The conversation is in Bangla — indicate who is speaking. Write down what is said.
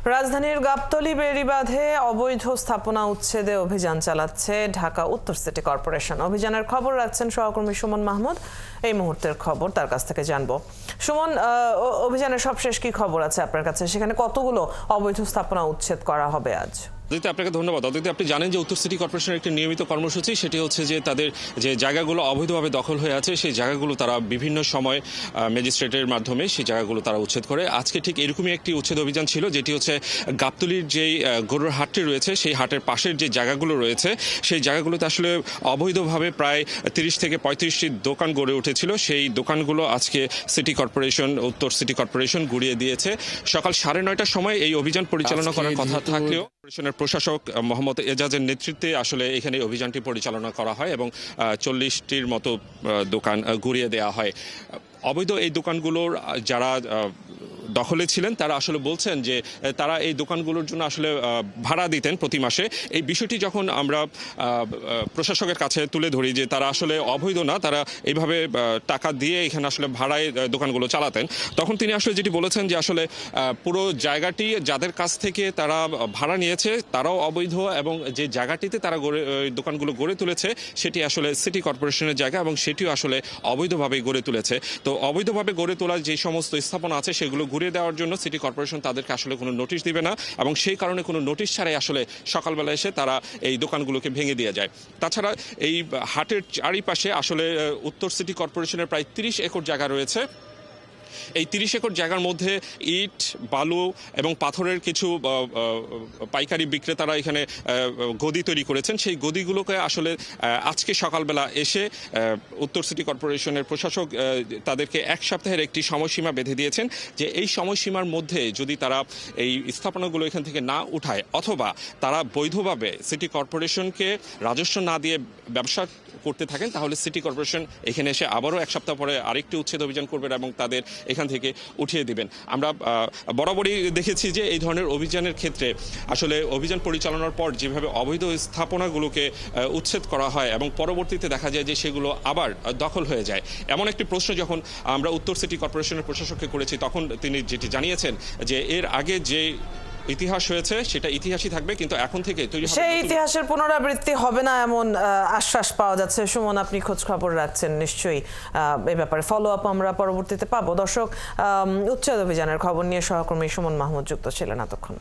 Speaker 1: রাজধানীর গাবতলী বেড়িবাঁধে অবৈধ স্থাপনা উচ্ছেদে অভিযান চালাচ্ছে ঢাকা উত্তর সিটি কর্পোরেশন। অভিযানের খবর রাখছেন সহকর্মী সুমন মাহমুদ। এই মুহূর্তের খবর তার কাছ থেকে জানবো। সুমন, অভিযানের সবশেষ কি খবর আছে আপনার কাছে? সেখানে কতগুলো অবৈধ স্থাপনা উচ্ছেদ করা হবে আজ?
Speaker 2: আপনাকে ধন্যবাদ। আপনি জানেন যে উত্তর সিটি কর্পোরেশনের একটি নিয়মিত কর্মসূচি, সেটি হচ্ছে যে তাদের যে জায়গাগুলো অবৈধভাবে দখল হয়ে আছে সেই জায়গাগুলো তারা বিভিন্ন সময় ম্যাজিস্ট্রেটের মাধ্যমে সেই জায়গাগুলো তারা উচ্ছেদ করে। আজকে ঠিক এরকমই একটি উচ্ছেদ অভিযান ছিল, যেটি হচ্ছে গাবতলীর যেই গরুর হাটটি রয়েছে সেই হাটের পাশের যে জায়গাগুলো রয়েছে সেই জায়গাগুলোতে আসলে অবৈধভাবে প্রায় 30 থেকে 35টি দোকান গড়ে উঠেছিল। সেই দোকানগুলো আজকে সিটি কর্পোরেশন, উত্তর সিটি কর্পোরেশন গুড়িয়ে দিয়েছে। সকাল 9:30টার সময় এই অভিযান পরিচালনা করার কথা থাকলেও কর্পোরেশনের প্রশাসক মোহাম্মদ এজাজের নেতৃত্বে আসলে এখানে অভিযানটি পরিচালনা করা হয় এবং 40টির মতো দোকান গুড়িয়ে দেওয়া হয়। অবৈধ এই দোকানগুলোর যারা দখলে ছিলেন তারা আসলে বলছেন যে তারা এই দোকানগুলোর জন্য আসলে ভাড়া দিতেন প্রতি মাসে। এই বিষয়টি যখন আমরা প্রশাসকের কাছে তুলে ধরি যে তারা আসলে অবৈধ না, তারা এইভাবে টাকা দিয়ে এখানে আসলে ভাড়ায় দোকানগুলো চালাতেন, তখন তিনি আসলে যেটি বলেছেন যে আসলে পুরো জায়গাটি যাদের কাছ থেকে তারা ভাড়া নিয়েছে তারাও অবৈধ এবং যে জায়গাটিতে তারা দোকানগুলো গড়ে তুলেছে সেটি আসলে সিটি কর্পোরেশনের জায়গা এবং সেটিও আসলে অবৈধভাবে গড়ে তুলেছে। তো অবৈধভাবে গড়ে তোলার যে সমস্ত স্থাপনা আছে সেগুলো ঘুরিয়ে দেওয়ার জন্য সিটি কর্পোরেশন তাদেরকে আসলে কোনো নোটিশ দিবে না এবং সেই কারণে কোনো নোটিশ ছাড়াই আসলে সকালবেলা এসে তারা এই দোকানগুলোকে ভেঙে দিয়ে যায়। তাছাড়া এই হাটের চারিপাশে আসলে উত্তর সিটি কর্পোরেশনের প্রায় 30 একর জায়গা রয়েছে। এই 30 একর জায়গার মধ্যে ইট, বালু এবং পাথরের কিছু পাইকারি বিক্রেতারা এখানে গদি তৈরি করেছেন। সেই গদিগুলোকে আসলে আজকে সকালবেলা এসে উত্তর সিটি কর্পোরেশনের প্রশাসক তাদেরকে 1 সপ্তাহের একটি সময়সীমা বেঁধে দিয়েছেন যে এই সময়সীমার মধ্যে যদি তারা এই স্থাপনাগুলো এখান থেকে না উঠায় অথবা তারা বৈধভাবে সিটি কর্পোরেশনকে রাজস্ব না দিয়ে ব্যবসা করতে থাকেন তাহলে সিটি কর্পোরেশন এখানে এসে আবারও 1 সপ্তাহ পরে আরেকটি উচ্ছেদ অভিযান করবেন এবং তাদের এখান থেকে উঠিয়ে দিবেন। আমরা বরাবরই দেখেছি যে এই ধরনের অভিযানের ক্ষেত্রে আসলে অভিযান পরিচালনার পর যেভাবে অবৈধ স্থাপনাগুলোকে উচ্ছেদ করা হয় এবং পরবর্তীতে দেখা যায় যে সেগুলো আবার দখল হয়ে যায়। এমন একটি প্রশ্ন যখন আমরা উত্তর সিটি কর্পোরেশনের প্রশাসককে করেছি তখন তিনি যেটি জানিয়েছেন যে এর আগে যে ইতিহাস হয়েছে সেটা ইতিহাসই থাকবে, কিন্তু এখন থেকে
Speaker 1: সেই ইতিহাসের পুনরাবৃত্তি হবে না এমন আশ্বাস পাওয়া যাচ্ছে। সুমন, আপনি খোঁজ খবর রাখছেন নিশ্চয়ই, এই ব্যাপারে ফলো আপ আমরা পরবর্তীতে পাবো। দর্শক, উচ্ছেদ অভিযানের খবর নিয়ে সহকর্মী সুমন মাহমুদ যুক্ত ছিলেন এতক্ষণ।